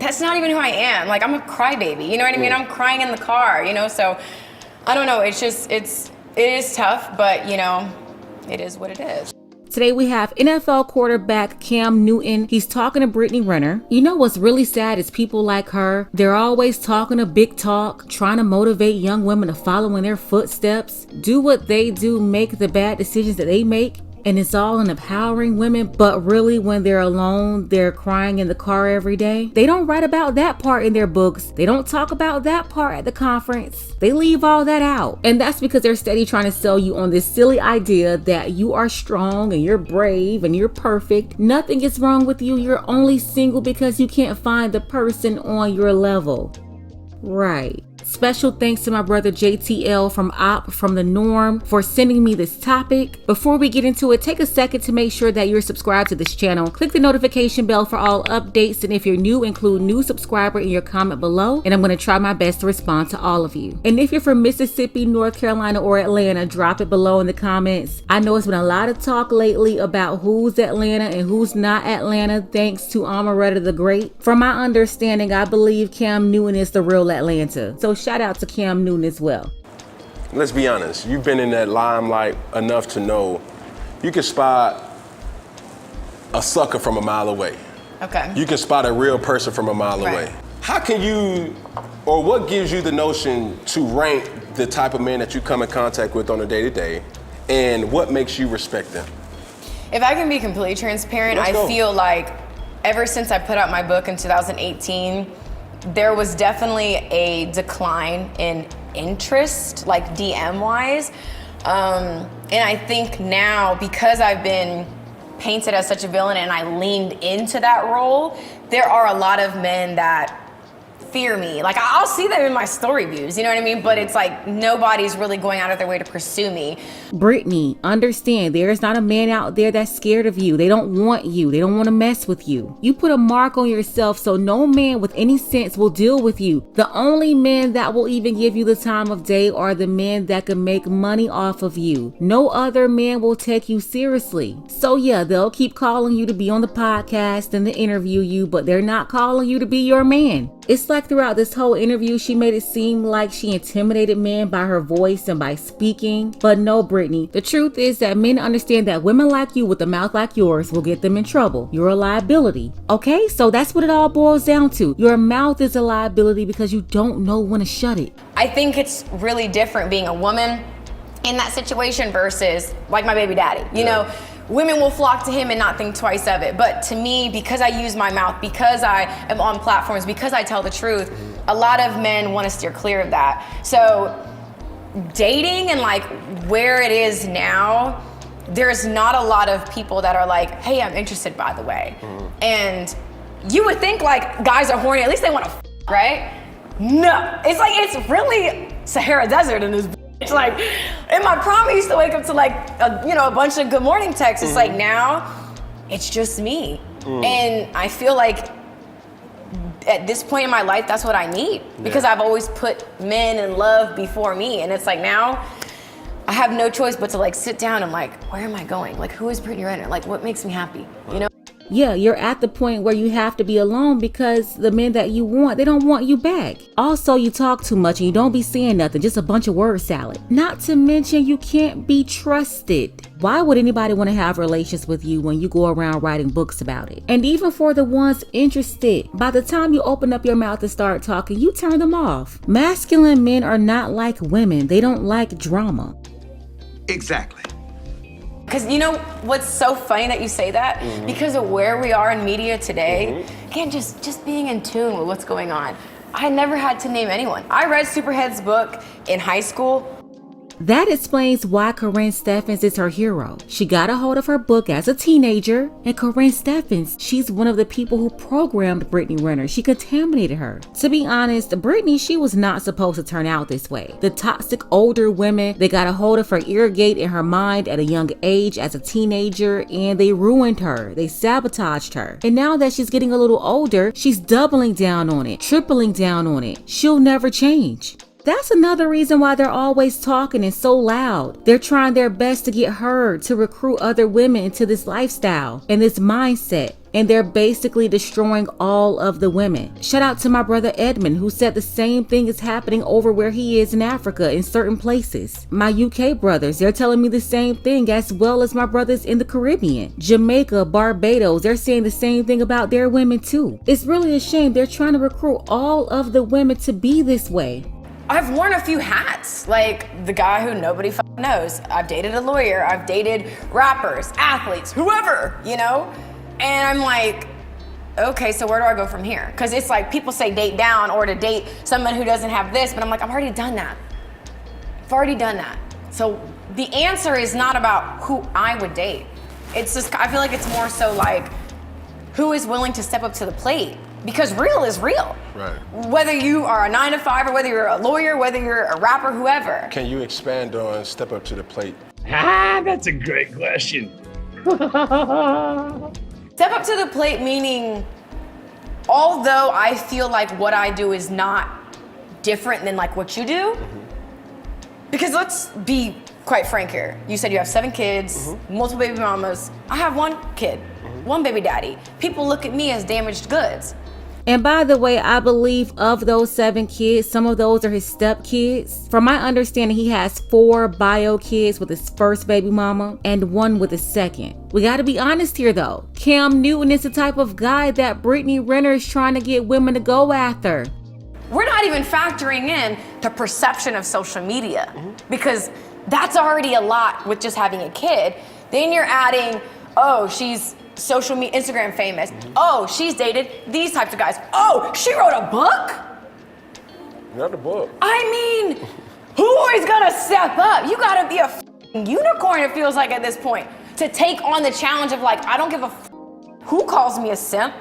that's not even who I am. Like, I'm a crybaby, you know what I mean? I'm crying in the car, you know? So, I don't know, it is tough, but, you know, it is what it is. Today we have NFL quarterback Cam Newton. He's talking to Brittany Renner. You know what's really sad is people like her, they're always talking a big talk, trying to motivate young women to follow in their footsteps, do what they do, make the bad decisions that they make. And it's all in empowering women, but really when they're alone, they're crying in the car every day. They don't write about that part in their books. They don't talk about that part at the conference. They leave all that out. And that's because they're steady trying to sell you on this silly idea that you are strong and you're brave and you're perfect. Nothing is wrong with you. You're only single because you can't find the person on your level. Right. Special thanks to my brother JTL from the Norm for sending me this topic. Before we get into it, take a second to make sure that you're subscribed to this channel. Click the notification bell for all updates, and if you're new, include new subscriber in your comment below, and I'm going to try my best to respond to all of you. And if you're from Mississippi, North Carolina, or Atlanta, drop it below in the comments. I know it's been a lot of talk lately about who's Atlanta and who's not Atlanta, thanks to Amaretta the Great. From my understanding, I believe Cam Newton is the real Atlanta. So shout out to Cam Newton as well. Let's be honest, you've been in that limelight enough to know you can spot a sucker from a mile away. Okay. You can spot a real person from a mile away. How can you, or what gives you the notion to rank the type of men that you come in contact with on a day-to-day, and what makes you respect them? If I can be completely transparent, I feel like ever since I put out my book in 2018, there was definitely a decline in interest, like DM wise. And I think now, because I've been painted as such a villain and I leaned into that role, there are a lot of men that fear me. Like, I'll see them in my story views, you know what I mean? But it's like nobody's really going out of their way to pursue me. Brittany, understand there is not a man out there that's scared of you. They don't want you. They don't want to mess with you. You put a mark on yourself, so no man with any sense will deal with you. The only men that will even give you the time of day are the men that can make money off of you. No other man will take you seriously. So yeah, they'll keep calling you to be on the podcast and to interview you, but they're not calling you to be your man. It's like throughout this whole interview, she made it seem like she intimidated men by her voice and by speaking. But no, Brittany, the truth is that men understand that women like you with a mouth like yours will get them in trouble. You're a liability. Okay, so that's what it all boils down to. Your mouth is a liability because you don't know when to shut it. I think it's really different being a woman in that situation versus like my baby daddy, you know? Women will flock to him and not think twice of it. But to me, because I use my mouth, because I am on platforms, because I tell the truth, a lot of men want to steer clear of that. So dating and like where it is now, there's not a lot of people that are like, hey, I'm interested, by the way. And you would think like guys are horny, at least they want to right? No, it's like, it's really Sahara Desert in this. It's like, in my prom, I used to wake up to like, a bunch of good morning texts. It's like now, it's just me. And I feel like at this point in my life, that's what I need. Because I've always put men and love before me. And it's like now, I have no choice but to like sit down and like, where am I going? Like, who is Brittany Renner? Like, what makes me happy, you know? Yeah, you're at the point where you have to be alone because the men that you want, they don't want you back. Also, you talk too much and you don't be saying nothing, just a bunch of word salad. Not to mention you can't be trusted. Why would anybody want to have relations with you when you go around writing books about it? And even for the ones interested, by the time you open up your mouth and start talking, you turn them off. Masculine men are not like women. They don't like drama. Exactly. Because you know what's so funny that you say that? Because of where we are in media today, again, just being in tune with what's going on. I never had to name anyone. I read Superhead's book in high school. That explains why Corinne Steffens is her hero. She got a hold of her book as a teenager, and Corinne Steffens, she's one of the people who programmed Brittany Renner. She contaminated her. To be honest, Brittany, she was not supposed to turn out this way. The toxic older women, they got a hold of her ear gate in her mind at a young age as a teenager, and they ruined her. They sabotaged her. And now that she's getting a little older, she's doubling down on it, tripling down on it. She'll never change. That's another reason why they're always talking and so loud. They're trying their best to get heard, to recruit other women into this lifestyle and this mindset. And they're basically destroying all of the women. Shout out to my brother Edmund, who said the same thing is happening over where he is in Africa in certain places. My UK brothers, they're telling me the same thing, as well as my brothers in the Caribbean. Jamaica, Barbados, they're saying the same thing about their women too. It's really a shame. They're trying to recruit all of the women to be this way. I've worn a few hats, like the guy who nobody knows. I've dated a lawyer, I've dated rappers, athletes, whoever, you know? And I'm like, okay, so where do I go from here? Because it's like people say date down or to date someone who doesn't have this, but I'm like, I've already done that. I've already done that. So the answer is not about who I would date. It's just, I feel like it's more so like, who is willing to step up to the plate? Because real is real. Right. Whether you are a 9-to-5 or whether you're a lawyer, whether you're a rapper, whoever. Can you expand on step up to the plate? That's a great question. Step up to the plate meaning, although I feel like what I do is not different than like what you do, because let's be quite frank here. You said you have 7 kids, multiple baby mamas. I have 1 kid, 1 baby daddy. People look at me as damaged goods. And by the way, I believe of those 7 kids, some of those are his step kids. From my understanding, he has 4 bio kids with his first baby mama and 1 with his second. We gotta be honest here though. Cam Newton is the type of guy that Brittany Renner is trying to get women to go after. We're not even factoring in the perception of social media, because that's already a lot with just having a kid. Then you're adding, oh, she's social media, Instagram famous. Oh, she's dated these types of guys. Oh, she wrote a book? Not the book. I mean, who is gonna step up? You gotta be a unicorn, it feels like at this point, to take on the challenge of like, I don't give a who calls me a simp.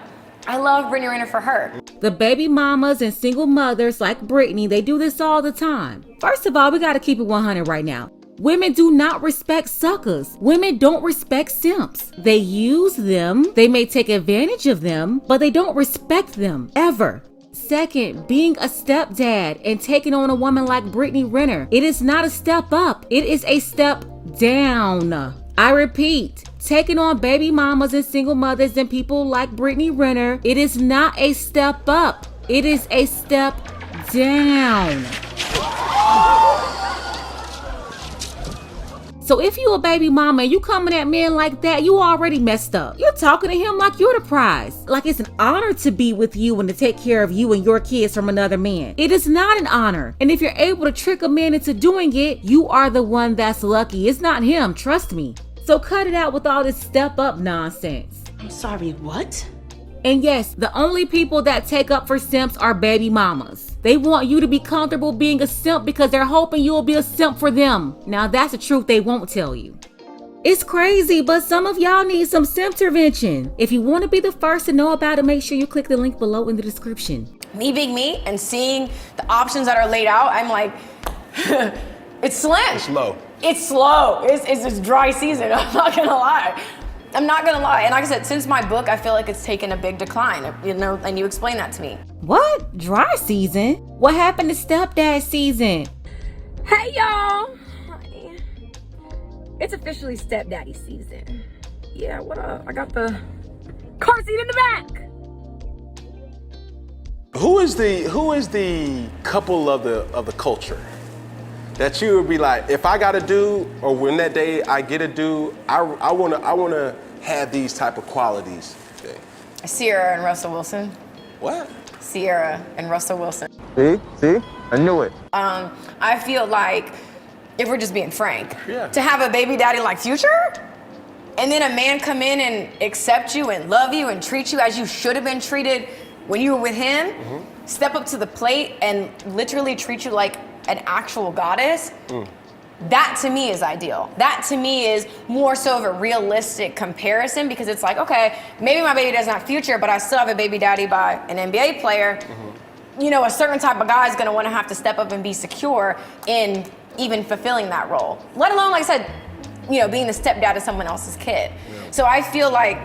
I love Brittany Renner for her. The baby mamas and single mothers like Brittany, they do this all the time. First of all, we gotta keep it 100 right now. Women do not respect suckers. Women don't respect simps. They use them, they may take advantage of them, but they don't respect them, ever. Second, being a stepdad and taking on a woman like Brittany Renner, it is not a step up, it is a step down. I repeat, taking on baby mamas and single mothers and people like Brittany Renner, it is not a step up, it is a step down. So if you a baby mama and you coming at men like that, you already messed up. You're talking to him like you're the prize. Like it's an honor to be with you and to take care of you and your kids from another man. It is not an honor. And if you're able to trick a man into doing it, you are the one that's lucky. It's not him, trust me. So cut it out with all this step up nonsense. I'm sorry, what? And yes, the only people that take up for simps are baby mamas. They want you to be comfortable being a simp because they're hoping you'll be a simp for them. Now that's the truth they won't tell you. It's crazy, but some of y'all need some SIMPTERVENTION. If you want to be the first to know about it, make sure you click the link below in the description. Me being me and seeing the options that are laid out, I'm like, it's slim. It's low. It's slow. It's dry season. I'm not gonna lie. And like I said, since my book, I feel like it's taken a big decline, you know, and you explained that to me. What? Dry season? What happened to stepdad season? Hey y'all! It's officially stepdaddy season. Yeah, what up? I got the car seat in the back. Who is the couple of the culture that you would be like, if I got a dude, or when that day I get a dude, I wanna have these type of qualities? Okay. Sierra and Russell Wilson. What? Sierra and Russell Wilson. See? I knew it. I feel like, if we're just being frank, Yeah. to have a baby daddy like Future, and then a man come in and accept you and love you and treat you as you should have been treated when you were with him, step up to the plate and literally treat you like an actual goddess, that to me is ideal. That to me is more so of a realistic comparison, because it's like, okay, maybe my baby doesn't have Future, but I still have a baby daddy by an NBA player. You know, a certain type of guy is gonna wanna have to step up and be secure in even fulfilling that role. Let alone, like I said, you know, being the stepdad of someone else's kid. So I feel like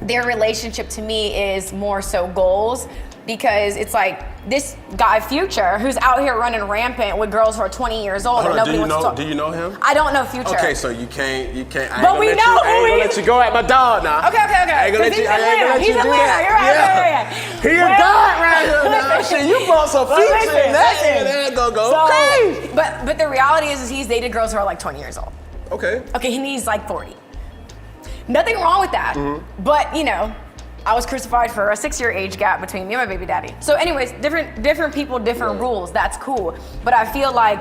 their relationship to me is more so goals because it's like this guy Future who's out here running rampant with girls who are 20 years old and nobody wants to talk. Do you know him? I don't know Future. Okay, so you can't. But we know I ain't gonna let you go at my dog now. Okay. I ain't gonna let you. I ain't gonna let you He's do Atlanta. that. You're right. He a god right here now. Shit, you brought some Future in that, and that gonna go crazy. But the reality is he's dated girls who are like 20 years old. Okay. Okay, he's like 40. Nothing wrong with that. But you know, I was crucified for a 6-year age gap between me and my baby daddy. So anyways, different people, different rules. That's cool. But I feel like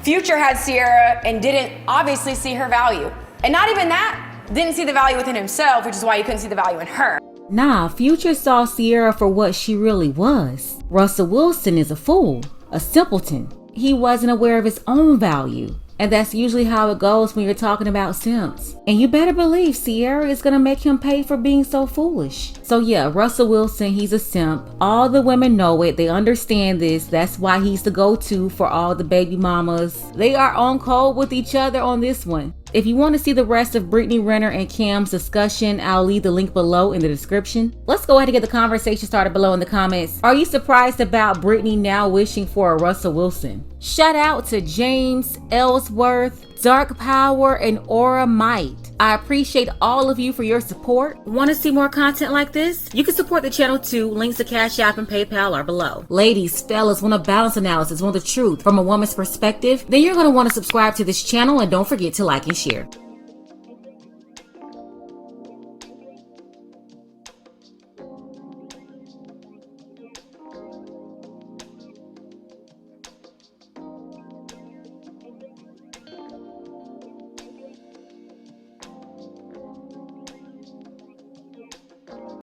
Future had Sierra and didn't obviously see her value. And not even that, didn't see the value within himself, which is why he couldn't see the value in her. Nah, Future saw Sierra for what she really was. Russell Wilson is a fool, a simpleton. He wasn't aware of his own value. And that's usually how it goes when you're talking about simps. And you better believe Sierra is gonna make him pay for being so foolish. So yeah, Russell Wilson, he's a simp. All the women know it, they understand this. That's why he's the go-to for all the baby mamas. They are on code with each other on this one. If you want to see the rest of Brittany Renner and Cam's discussion, I'll leave the link below in the description. Let's go ahead and get the conversation started below in the comments. Are you surprised about Brittany now wishing for a Russell Wilson? Shout out to James, Ellsworth, Dark Power, and Aura Might. I appreciate all of you for your support. Want to see more content like this? You can support the channel too. Links to Cash App and PayPal are below. Ladies, fellas, want a balance analysis, want the truth from a woman's perspective? Then you're going to want to subscribe to this channel and don't forget to like and share.